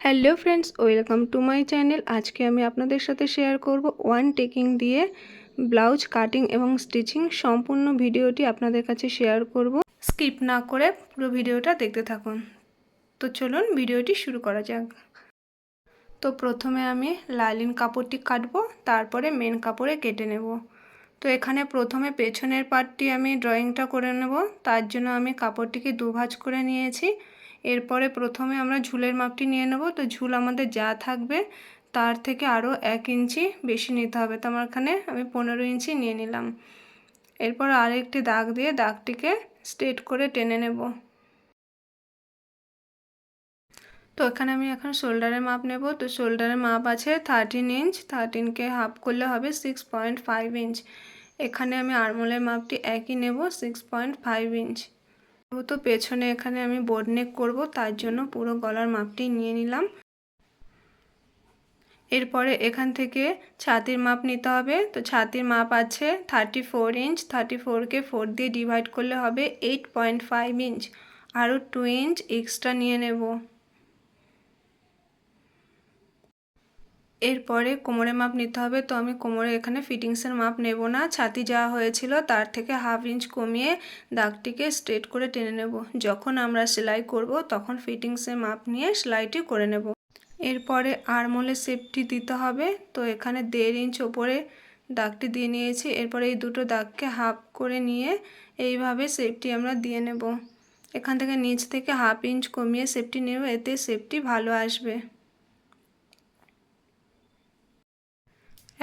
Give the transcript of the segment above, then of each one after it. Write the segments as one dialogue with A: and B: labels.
A: Hello friends, welcome to my channel. আজকে আমি আপনাদের সাথে শেয়ার করব ওয়ান টেকিং দিয়ে ব্লাউজ কাটিং এবং স্টিচিং সম্পূর্ণ ভিডিওটি আপনাদের কাছে শেয়ার করব। স্কিপ না করে পুরো ভিডিওটা দেখতে থাকুন। তো চলুন ভিডিওটি শুরু করা যাক। তো প্রথমে আমি লাইনিং কাপড়টি কাটবো, তারপরে মেন কাপড়ে কেটে নেব। তো এখানে প্রথমে পেছনের পার্টটি আমি ড্রয়িংটা করে নেব। তার জন্য আমি কাপড়টিকে দুভাঁজ করে নিয়েছি। এরপরে প্রথমে আমরা ঝুলের মাপটি নিয়ে নেব। তো ঝুল আমাদের যা থাকবে তার থেকে আরও 1 ইঞ্চি বেশি নিতে হবে। তো আমার এখানে আমি 15 ইঞ্চি নিয়ে নিলাম। এরপর আরেকটি দাগ দিয়ে দাগটিকে স্ট্রেট করে টেনে নেব। তো এখানে আমি এখন শোল্ডারের মাপ নেব। তো শোল্ডারের মাপ আছে 13 ইঞ্চ, 13কে হাফ করলে হবে 6.5 ইঞ্চ। এখানে আমি আর্মহোলের মাপটি একই নেব, 6.5 ইঞ্চ। তো পেছনে এখানে আমি বোট নেক করব, তার জন্য পুরো গলার মাপটি নিয়ে নিলাম। এরপরে এখান থেকে ছাতির মাপ নিতে হবে। তো ছাতির মাপ আছে 34 ইঞ্চ, 34কে 4 দিয়ে ডিভাইড করলে হবে 8.5 ইঞ্চ। আরও 2 ইঞ্চ এক্সট্রা নিয়ে নেব। এরপরে কোমরের মাপ নিতে হবে। তো আমি কোমরে এখানে ফিটিংসের মাপ নেব না, ছাতি যা হয়েছিল তার থেকে হাফ ইঞ্চ কমিয়ে দাগটিকে স্ট্রেট করে টেনে নেব। যখন আমরা সেলাই করব তখন ফিটিংসের মাপ নিয়ে সেলাইটি করে নেব। এরপরে আর্মহোলের শেপটি দিতে হবে। তো এখানে 1.5 ইঞ্চ ওপরে দাগটি দিয়ে নিয়েছি। এরপরে এই দুটো দাগকে হাফ করে নিয়ে এইভাবে শেপটি আমরা দিয়ে নেব। এখান থেকে নিচ থেকে হাফ ইঞ্চ কমিয়ে শেপটি নেব, এতে শেপটি ভালো আসবে।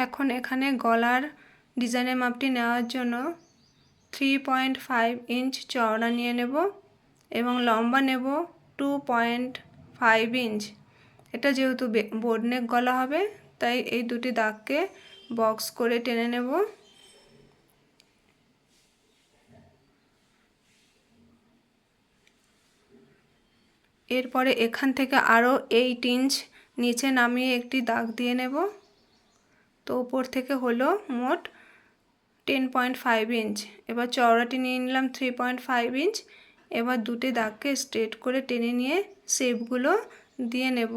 A: এখন এখানে গলার ডিজাইনের মাপটি নেওয়ার জন্য 3.5 ইঞ্চ চওড়া নিয়ে নেব এবং লম্বা নেব 2.5 ইঞ্চ। এটা যেহেতু বোট নেক গলা হবে, তাই এই দুটি দাগকে বক্স করে টেনে নেব। এরপরে এখান থেকে আরও 8 ইঞ্চ নিচে নামিয়ে একটি দাগ দিয়ে নেব। তো উপর থেকে হলো মোট 10.5 ইঞ্চ। এবার চওড়াটি নিয়ে নিলাম 3.5 ইঞ্চ। এবার দুটি দাগকে স্ট্রেট করে টেনে নিয়ে শেপগুলো দিয়ে নেব।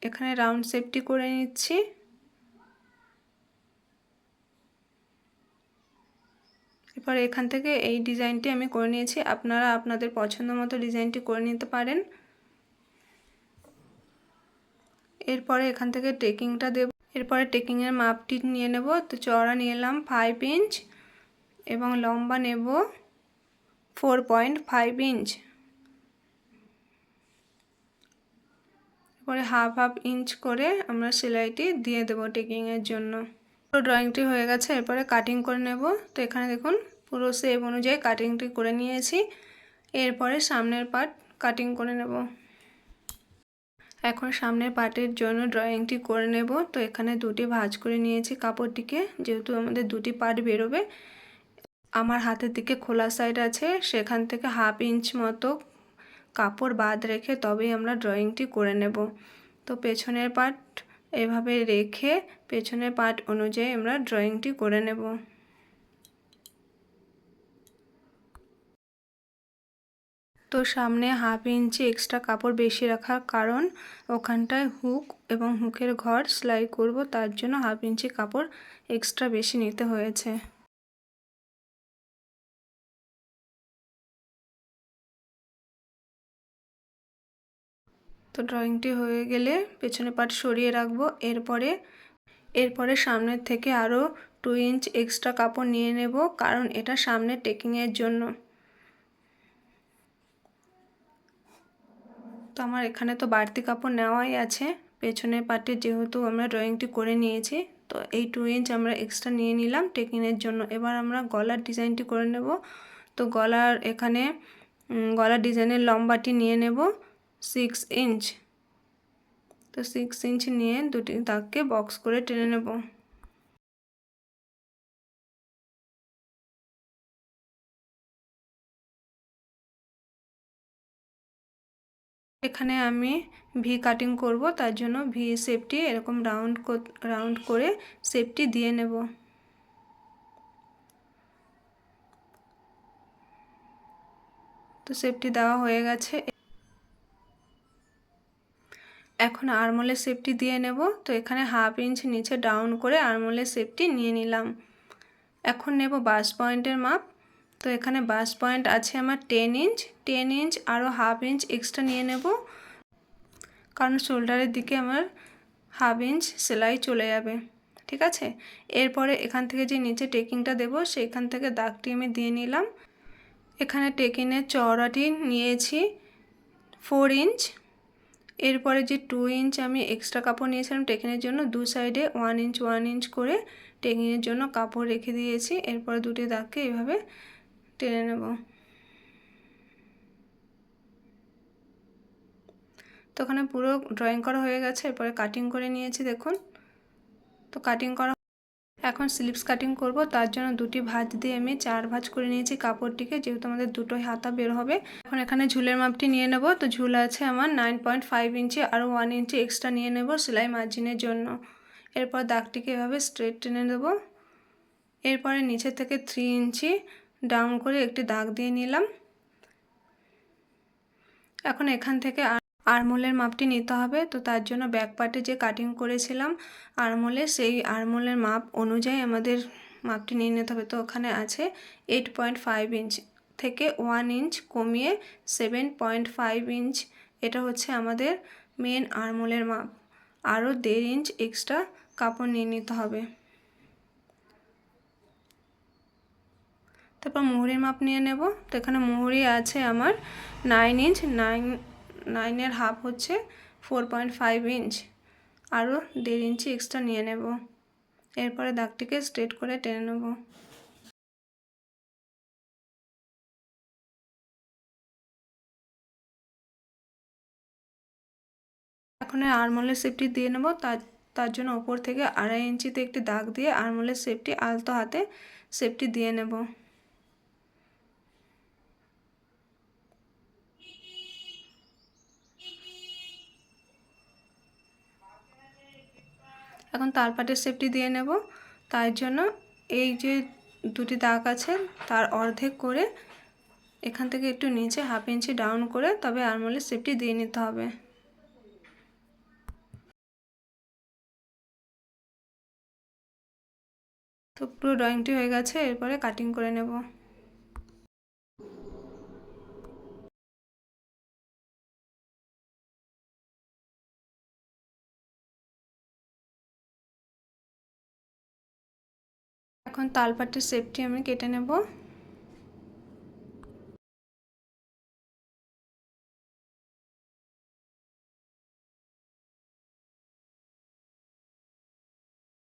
A: এখানে রাউন্ড শেপটি করে নিচ্ছি। এরপর এখান থেকে এই ডিজাইনটি আমি করে নিয়েছি। আপনারা আপনাদের পছন্দ মতো ডিজাইনটি করে নিতে পারেন। এরপরে এখান থেকে টেকিংটা দেব। এরপরে টেকিংয়ের মাপটি নিয়ে নেব। তো চওড়া নিয়ে এলাম 5 ইঞ্চ এবং লম্বা নেব 4.5 ইঞ্চ। এরপরে হাফ ইঞ্চ করে আমরা সেলাইটি দিয়ে দেবো টেকিংয়ের জন্য। পুরো ড্রয়িংটি হয়ে গেছে। এরপরে কাটিং করে নেব। তো এখানে দেখুন পুরো শেপ অনুযায়ী কাটিংটি করে নিয়েছি। এরপরে সামনের পার্ট কাটিং করে নেব। এখন সামনের পার্টের জন্য ড্রয়িংটি করে নেব। তো এখানে দুটি ভাঁজ করে নিয়েছি কাপড়টিকে, যেহেতু আমাদের দুটি পার্ট বেরোবে। আমার হাতের দিকে খোলা সাইড আছে, সেখান থেকে হাফ ইঞ্চ মতো কাপড় বাদ রেখে তবেই আমরা ড্রয়িংটি করে নেব। তো পেছনের পার্ট এভাবে রেখে পেছনের পার্ট অনুযায়ী আমরা ড্রয়িংটি করে নেব। তো সামনে হাফ ইঞ্চি এক্সট্রা কাপড় বেশি রাখার কারণ ওখানটায় হুক এবং হুকের ঘর সেলাই করব, তার জন্য হাফ ইঞ্চি কাপড় এক্সট্রা বেশি নিতে হয়েছে। তো ড্রয়িংটি হয়ে গেলে পেছনের পার্ট সরিয়ে রাখবো। এরপরে সামনের থেকে আরও 2 ইঞ্চ এক্সট্রা কাপড় নিয়ে নেব, কারণ এটা সামনে টেকিংয়ের জন্য। তো আমার এখানে তো বাড়তি কাপড় নেওয়াই আছে পেছনের পার্টে, যেহেতু আমরা ড্রয়িংটি করে নিয়েছি। তো এই 2 ইঞ্চ আমরা এক্সট্রা নিয়ে নিলাম টেকিংয়ের জন্য। এবার আমরা গলার ডিজাইনটি করে নেব। তো গলার এখানে গলার ডিজাইনের লম্বাটি নিয়ে নেব 6 ইঞ্চ। তো 6 ইঞ্চ নিয়ে দুটি দাগকে বক্স করে টেনে নেব। এখানে আমি ভি কাটিং করব, তার জন্য ভি শেপটি এরকম রাউন্ড করে শেপটি দিয়ে নেব। তো শেপটি দেওয়া হয়ে গেছে। এখন আরমোলের শেপটি দিয়ে নেব। তো এখানে 1/2 ইঞ্চ নিচে ডাউন করে আরমোলের শেপটি নিয়ে নিলাম। এখন নেব বাস পয়েন্টের মাপ। তো এখানে বাস পয়েন্ট আছে আমার 10 ইঞ্চ। 10 ইঞ্চ আরও 1/2 ইঞ্চ এক্সট্রা নিয়ে নেব, কারণ শোল্ডারের দিকে আমার 1/2 ইঞ্চ সেলাই চলে যাবে। ঠিক আছে, এরপরে এখান থেকে যে নিচে টেকিংটা দেব সেইখান থেকে দাগটি আমি দিয়ে নিলাম। এখানে টেকিংয়ের চওড়াটি নিয়েছি 4 ইঞ্চ। এরপরে যে 2 ইঞ্চ আমি এক্সট্রা কাপড় নিয়েছিলাম টেকিংয়ের জন্য, দু সাইডে 1 ইঞ্চ 1 ইঞ্চ করে টেকিংয়ের জন্য কাপড় রেখে দিয়েছি। এরপরে দুটি দাগকে এভাবে টেনে নেব। তো ওখানে পুরো ড্রয়িং করা হয়ে গেছে। এরপরে কাটিং করে নিয়েছি দেখুন। তো কাটিং করা, এখন স্লিপস কাটিং করব। তার জন্য দুটি ভাঁজ দিয়ে আমি 4 ভাঁজ করে নিয়েছি কাপড়টিকে, যেহেতু আমাদের দুটোই হাতা বের হবে। এখন এখানে ঝুলের মাপটি নিয়ে নেব। তো ঝুল আছে আমার 9.5 ইঞ্চি, আরও 1 ইঞ্চি এক্সট্রা নিয়ে নেব সেলাই মার্জিনের জন্য। এরপর দাগটিকে এভাবে স্ট্রেট টেনে দেব। এরপরে নিচে থেকে 3 ইঞ্চি ডাউন করে একটি দাগ দিয়ে নিলাম। এখন এখান থেকে আরমোলের মাপটি নিতে হবে। তো তার জন্য ব্যাক পার্টে যে কাটিং করেছিলাম আরমোলের, সেই আরমোলের মাপ অনুযায়ী আমাদের মাপটি নিয়ে নিতে হবে। তো ওখানে আছে 8.5 ইঞ্চ থেকে 1 ইঞ্চ কমিয়ে 7.5 ইঞ্চ। এটা হচ্ছে আমাদের মেন আরমোলের মাপ। আরও 1.5 ইঞ্চ এক্সট্রা কাপড় নিয়ে নিতে হবে। তারপর মুহুরির মাপ নিয়ে নেব। তো এখানে মুহুরি আছে আমার 9 ইঞ্চ। 9-এর হাফ হচ্ছে 4.5 ইঞ্চ, আরও 1.5 ইঞ্চি এক্সট্রা নিয়ে নেব। এরপরে দাগটিকে স্ট্রেট করে টেনে নেব। এখন আরমোলের শেপটি দিয়ে নেব। তার জন্য ওপর থেকে 2.5 ইঞ্চিতে একটি দাগ দিয়ে আরমোলের শেপটি আলতো হাতে শেপটি দিয়ে নেব। এখন তালপাটের শেপটি দিয়ে নেব। তার জন্য এই যে দুটি দাগ আছে তার অর্ধেক করে এখান থেকে একটু নিচে 1/2 ইঞ্চি ডাউন করে তবে আরমোলের শেপটি দিয়ে নিতে হবে। তো পুরো ড্রয়িংটি হয়ে গেছে। এরপরে কাটিং করে নেব। এখন তালপাটের শেপটি আমি কেটে নেব।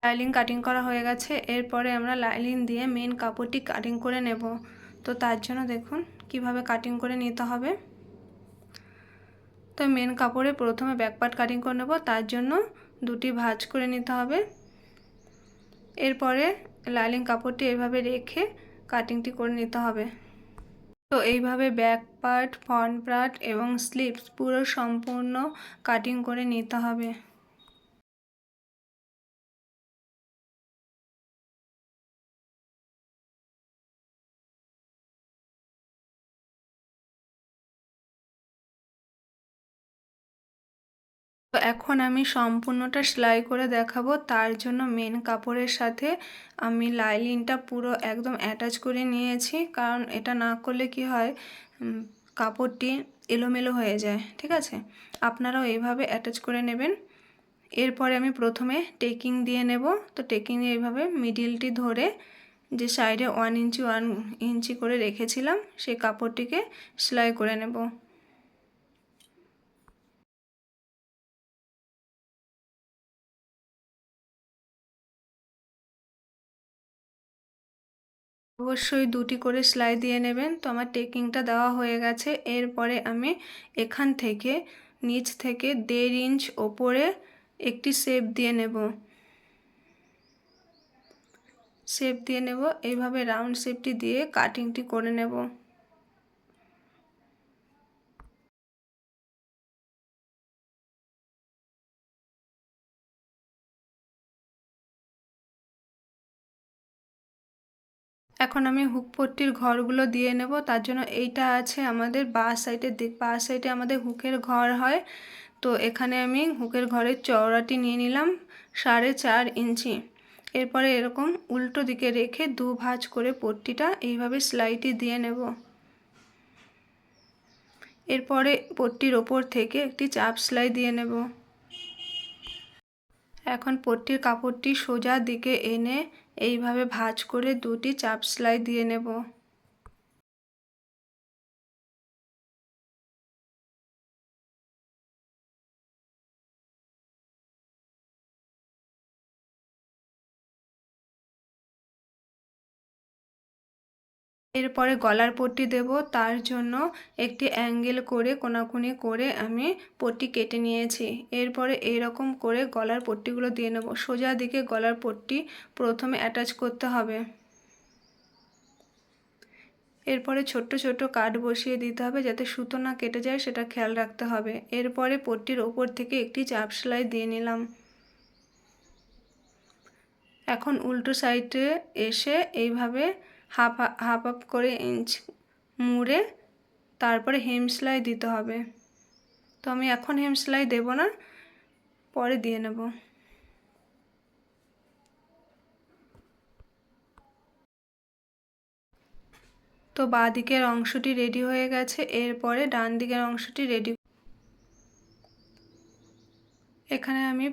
A: লাইনিং কাটিং করা হয়ে গেছে। এরপরে আমরা লাইনিং দিয়ে মেন কাপড়টি কাটিং করে নেব। তো তার জন্য দেখুন কিভাবে কাটিং করে নিতে হবে। তো মেন কাপড়ে প্রথমে ব্যাক পার্ট কাটিং করে নেব। তার জন্য দুটি ভাঁজ করে নিতে হবে। এরপরে লাইনিং কাপড়টি এভাবে রেখে কাটিংটি করে নিতে হবে। তো এইভাবে ব্যাক পার্ট, ফ্রন্ট পার্ট এবং স্লিভস পুরো সম্পূর্ণ কাটিং করে নিতে হবে। তো এখন আমি সম্পূর্ণটা সেলাই করে দেখাবো। তার জন্য মেন কাপড়ের সাথে আমি লাইনিংটা পুরো একদম অ্যাটাচ করে নিয়েছি, কারণ এটা না করলে কি হয় কাপড়টি এলোমেলো হয়ে যায়। ঠিক আছে, আপনারাও এইভাবে অ্যাটাচ করে নেবেন। এরপরে আমি প্রথমে টেকিং দিয়ে নেব। তো টেকিং এইভাবে মিডিলটি ধরে যে সাইডে 1 ইঞ্চি 1 ইঞ্চি করে রেখেছিলাম সেই কাপড়টিকে সেলাই করে নেব। অবশ্যই দুটি করে সেলাই দিয়ে নেবেন। তো আমার টেকিংটা দেওয়া হয়ে গেছে। এরপরে আমি এখান থেকে নিচ থেকে 1.5 ইঞ্চ ওপরে একটি শেপ দিয়ে নেব। এইভাবে রাউন্ড শেপটি দিয়ে কাটিংটি করে নেব। এখন আমি হুক পট্টির ঘরগুলো দিয়ে নেব। তার জন্য এইটা আছে আমাদের বাঁ সাইডের দিক, বাঁ সাইডে আমাদের হুকের ঘর হয়। তো এখানে আমি হুকের ঘরের চওড়াটি নিয়ে নিলাম 4.5 ইঞ্চি। এরপরে এরকম উল্টো দিকে রেখে দু ভাঁজ করে পট্টিটা এইভাবে সেলাইটি দিয়ে নেব। এরপরে পট্টির ওপর থেকে একটি চাপ সেলাই দিয়ে নেব। এখন পট্টির কাপড়টি সোজা দিকে এনে এইভাবে ভাঁজ করে দুটি চাপ সেলাই দিয়ে নেব। এরপরে গলার পট্টি দেব, তার জন্য একটি অ্যাঙ্গেল করে কোনাকুনি করে আমি পট্টি কেটে নিয়েছি। এরপরে এইরকম করে গলার পট্টিগুলো দিয়ে নেব। সোজা দিকে গলার পট্টি প্রথমে অ্যাটাচ করতে হবে। এরপরে ছোট্ট ছোট্ট কাট বসিয়ে দিতে হবে যাতে সুতো না কেটে যায়, সেটা খেয়াল রাখতে হবে। এরপরে পট্টির ওপর থেকে একটি চাপ সেলাই দিয়ে নিলাম। এখন উল্টো সাইডে এসে এইভাবে হাফ হাফ করে ইঞ্চ মুড়ে তারপরে হেম সেলাই দিতে হবে। তো আমি এখন হেম সেলাই দেব না, পরে দিয়ে নেব। তো বাঁ দিকের অংশটি রেডি হয়ে গেছে। এরপরে ডান দিকের অংশটি রেডি। এখানে আমি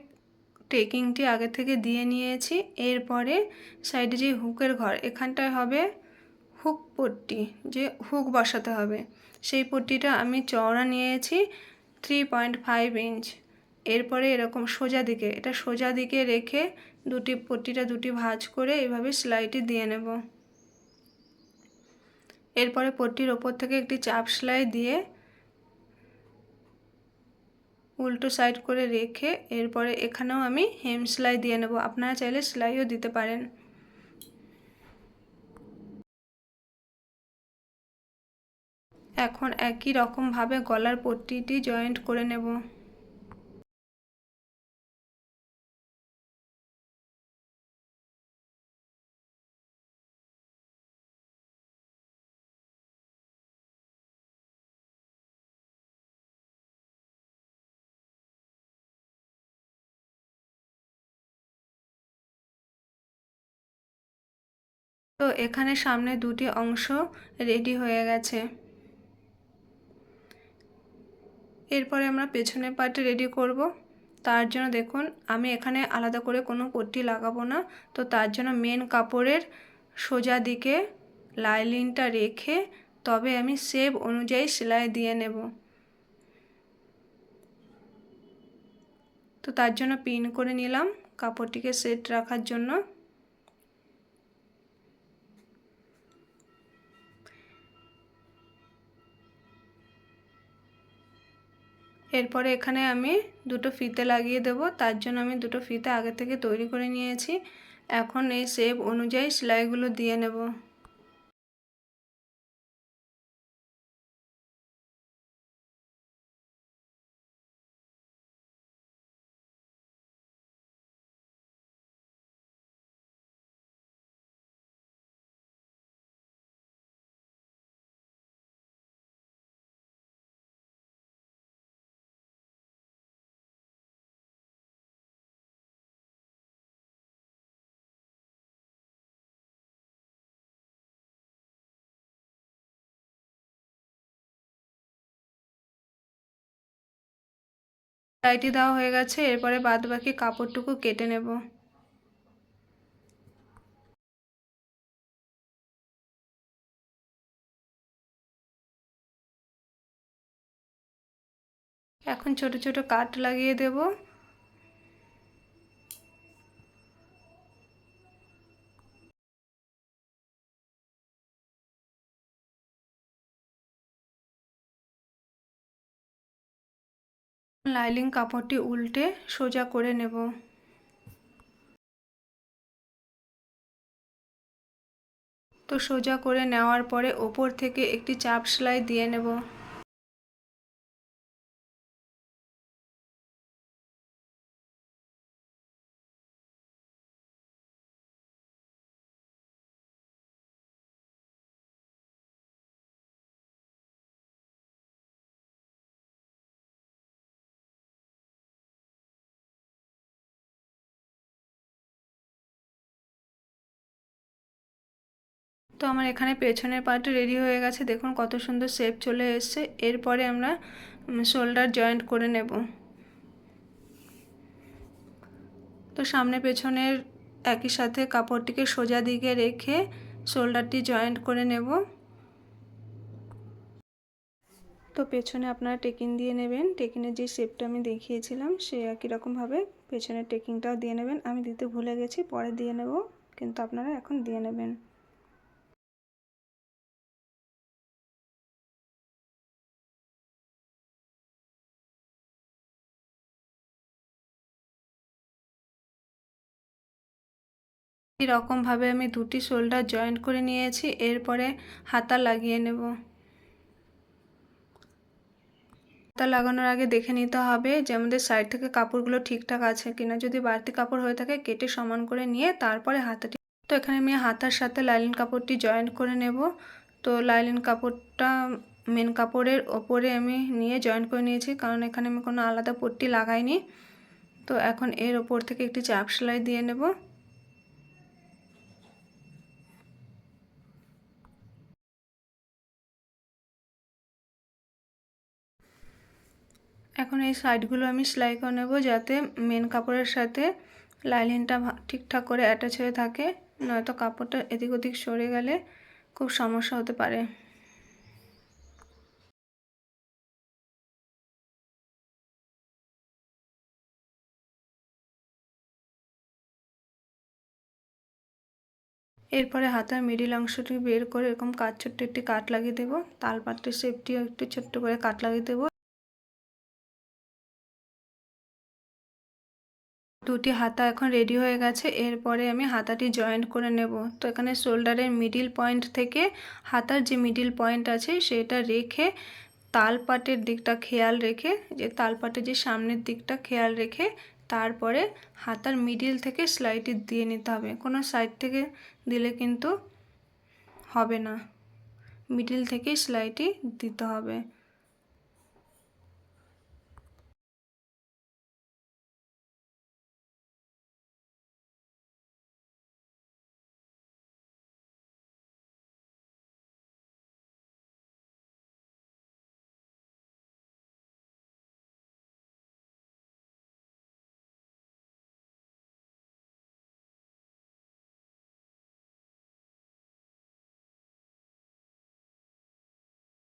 A: টেকিংটি আগে থেকে দিয়ে নিয়েছি। এরপরে সাইডে যে হুকের ঘর, এখানটায় হবে হুক পট্টি, যে হুক বসাতে হবে, সেই পট্টিটা আমি চওড়া নিয়েছি 3.5 ইঞ্চ। এরপরে এরকম সোজা দিকে, এটা সোজা দিকে রেখে পট্টিটা দুটি ভাঁজ করে এইভাবে সেলাইটি দিয়ে নেব। এরপরে পট্টির ওপর থেকে একটি চাপ সেলাই দিয়ে উল্টো সাইড করে রেখে এরপরে এখানেও আমি হেম সেলাই দিয়ে নেব। আপনারা চাইলে সেলাইও দিতে পারেন। এখন একই রকমভাবে গলার পট্টিটি জয়েন্ট করে নেব। তো এখানে সামনে দুটি অংশ রেডি হয়ে গেছে। এরপরে আমরা পেছনের পার্টে রেডি করব। তার জন্য দেখুন আমি এখানে আলাদা করে কোনো পট্টি লাগাবো না। তো তার জন্য মেন কাপড়ের সোজা দিকে লাইনিংটা রেখে তবে আমি শেপ অনুযায়ী সেলাই দিয়ে নেব। তো তার জন্য পিন করে নিলাম কাপড়টিকে সেট রাখার জন্য। এরপরে এখানে আমি দুটো ফিতে লাগিয়ে দেব। তার জন্য আমি দুটো ফিতে আগে থেকে তৈরি করে নিয়েছি। এখন এই শেপ অনুযায়ী সেলাইগুলো দিয়ে নেব। সেলাইটি দেওয়া হয়ে গেছে। এরপরে বাদ বাকি কাপড়টুকু কেটে নেব। এখন ছোট ছোট কাট লাগিয়ে দেব। লাইনিং কাপড়টি উল্টে সোজা করে নেব। তো সোজা করে নেওয়ার পরে ওপর থেকে একটি চাপ সেলাই দিয়ে নেব। তো আমার এখানে পেছনের পার্ট রেডি হয়ে গেছে, দেখুন কত সুন্দর শেপ চলে এসছে। এরপরে আমরা শোল্ডার জয়েন্ট করে নেব। তো সামনে পেছনের একই সাথে কাপড়টিকে সোজা দিকে রেখে শোল্ডারটি জয়েন্ট করে নেব। তো পেছনে আপনারা টেকিং দিয়ে নেবেন, টেকিংয়ের যে শেপটা আমি দেখিয়েছিলাম সেই একই রকমভাবে পেছনের টেকিংটাও দিয়ে নেবেন। আমি দিতে ভুলে গেছি, পরে দিয়ে নেব, কিন্তু আপনারা এখন দিয়ে নেবেন। এরকমভাবে আমি দুটি শোল্ডার জয়েন্ট করে নিয়েছি। এরপরে হাতা লাগিয়ে নেব। হাতা লাগানোর আগে দেখে নিতে হবে যে আমাদের সাইড থেকে কাপড়গুলো ঠিকঠাক আছে কিনা। যদি বাড়তি কাপড় হয়ে থাকে কেটে সমান করে নিয়ে তারপরে হাতাটি। তো এখানে আমি হাতার সাথে লাইলিন কাপড়টি জয়েন্ট করে নেব। তো লাইলিন কাপড়টা মেন কাপড়ের ওপরে আমি নিয়ে জয়েন্ট করে নিয়েছি, কারণ এখানে আমি কোনো আলাদা পট্টি লাগাইনি। তো এখন এর ওপর থেকে একটি চাপ সেলাই দিয়ে নেব। এখন এই সাইডগুলো আমি সেলাই করে নেব, যাতে মেন কাপড়ের সাথে লাইলিনটা ঠিকঠাক করে অ্যাটাচ হয়ে থাকে, নয়তো কাপড়টা এদিক ওদিক সরে গেলে খুব সমস্যা হতে পারে। এরপরে হাতার মিডিল অংশটি বের করে এরকম ছোট্ট একটি কাট লাগিয়ে দেবো। তালপাটের শেপটিও একটু ছোট্ট করে কাট লাগিয়ে দেবো। দুটি হাতা এখন রেডি হয়ে গেছে। এরপরে আমি হাতাটি জয়েন্ট করে নেব। তো এখানে শোল্ডারের মিডিল পয়েন্ট থেকে হাতার যে মিডিল পয়েন্ট আছে সেটা রেখে তালপাটের দিকটা খেয়াল রেখে, যে তালপাটের যে সামনের দিকটা খেয়াল রেখে তারপরে হাতার মিডিল থেকে সেলাইটি দিয়ে নিতে হবে। কোনো সাইড থেকে দিলে কিন্তু হবে না, মিডিল থেকেই সেলাইটি দিতে হবে।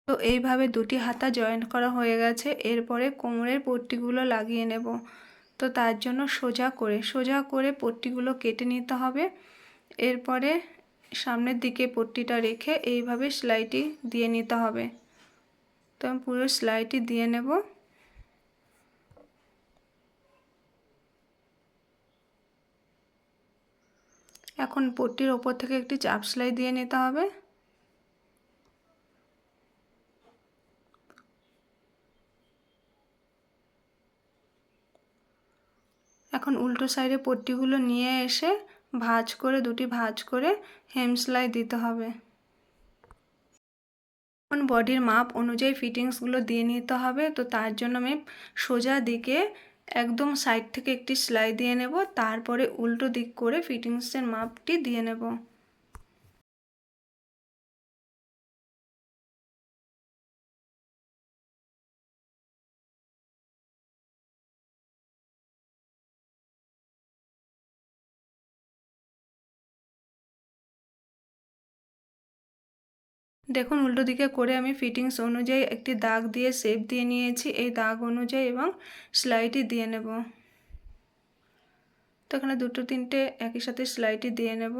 A: তো এইভাবে দুটি হাতা জয়েন্ট করা হয়ে গেছে। এরপরে কোমরের পট্টিগুলো লাগিয়ে নেব। তো তার জন্য সোজা করে পট্টিগুলো কেটে নিতে হবে। এরপরে সামনের দিকে পট্টিটা রেখে এইভাবে সেলাইটি দিয়ে নিতে হবে। তো আমি পুরো সেলাইটি দিয়ে নেব। এখন পট্টির ওপর থেকে একটি চাপ সেলাই দিয়ে নিতে হবে। এখন উল্টো সাইডে পট্টিগুলো নিয়ে এসে দুটি ভাঁজ করে হেম সেলাই দিতে হবে। এখন বডির মাপ অনুযায়ী ফিটিংসগুলো দিয়ে নিতে হবে। তো তার জন্য আমি সোজা দিকে একদম সাইড থেকে একটি সেলাই দিয়ে নেব, তারপরে উল্টো দিক করে ফিটিংসের মাপটি দিয়ে নেব। দেখুন উল্টো দিকে করে আমি ফিটিংস অনুযায়ী একটি দাগ দিয়ে শেপ দিয়ে নিয়েছি, এই দাগ অনুযায়ী, এবং সেলাইটি দিয়ে নেব। তো এখানে দুটো তিনটে একই সাথে সেলাইটি দিয়ে নেব।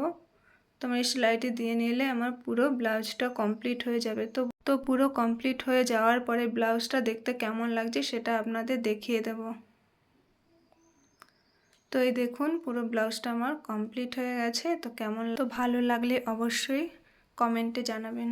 A: তো আমি এই সেলাইটি দিয়ে নিলে আমার পুরো ব্লাউজটা কমপ্লিট হয়ে যাবে। তো পুরো কমপ্লিট হয়ে যাওয়ার পরে ব্লাউজটা দেখতে কেমন লাগছে সেটা আপনাদের দেখিয়ে দেব। তো এই দেখুন পুরো ব্লাউজটা আমার কমপ্লিট হয়ে গেছে। তো ভালো লাগলে অবশ্যই কমেন্টে জানাবেন।